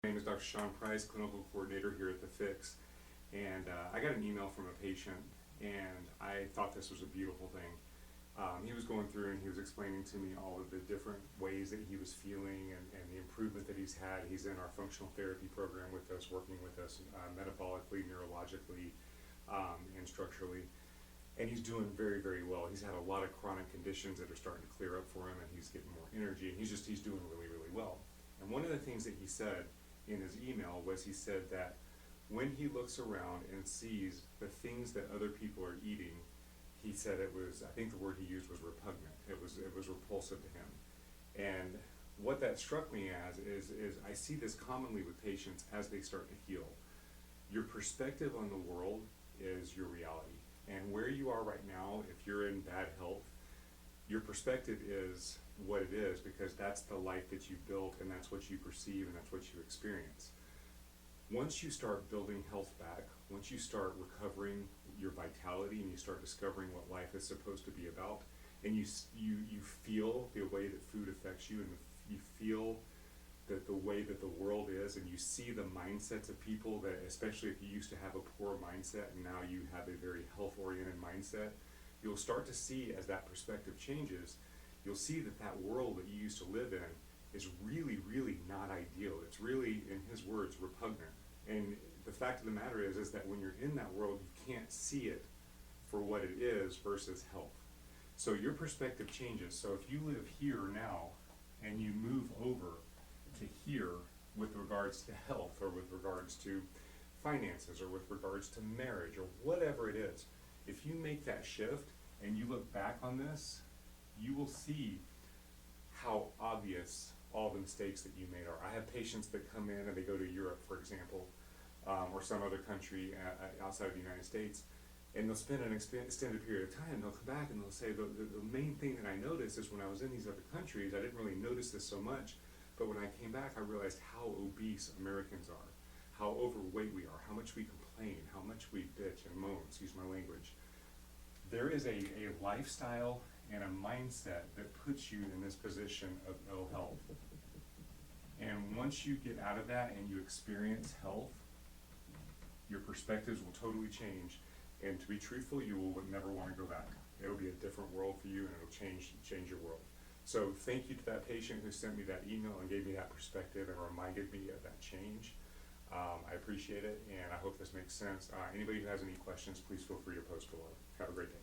My name is Dr. Sean Price, clinical coordinator here at The Fix, and I got an email from a patient, and I thought this was a beautiful thing. He was going through and he was explaining to me all of the different ways that he was feeling and the improvement that he's had. He's in our functional therapy program with us, working with us metabolically, neurologically, and structurally. And he's doing very, very well. He's had a lot of chronic conditions that are starting to clear up for him, and he's getting more energy, and he's doing really, really well. And one of the things that he said in his email was he said that when he looks around and sees the things that other people are eating, he said it was, I think the word he used was repugnant. It was repulsive to him. And what that struck me as is I see this commonly with patients as they start to heal. Your perspective on the world is your reality. And where you are right now, if you're in bad health, your perspective is what it is, because that's the life that you built, and that's what you perceive, and that's what you experience. Once you start building health back, once you start recovering your vitality and you start discovering what life is supposed to be about, and you feel the way that food affects you, and you feel that the way that the world is, and you see the mindsets of people that, especially if you used to have a poor mindset and now you have a very health-oriented mindset, you'll start to see, as that perspective changes, you'll see that that world that you used to live in is really, really not ideal. It's really, in his words, repugnant. And the fact of the matter is that when you're in that world, you can't see it for what it is versus health. So your perspective changes. So if you live here now and you move over to here with regards to health, or with regards to finances, or with regards to marriage, or whatever it is, if you make that shift and you look back on this, you will see how obvious all the mistakes that you made are. I have patients that come in and they go to Europe, for example, or some other country outside of the United States, and they'll spend an extended period of time. They'll come back and they'll say, the main thing that I noticed is when I was in these other countries, I didn't really notice this so much, but when I came back, I realized how obese Americans are, how overweight we are, how much we complain, how much we bitch and moan, excuse my language. There is a lifestyle and a mindset that puts you in this position of ill health. And once you get out of that and you experience health, your perspectives will totally change. And to be truthful, you will never want to go back. It'll be a different world for you, and it'll change your world. So thank you to that patient who sent me that email and gave me that perspective and reminded me of that change. I appreciate it, and I hope this makes sense. Anybody who has any questions, please feel free to post below. Have a great day.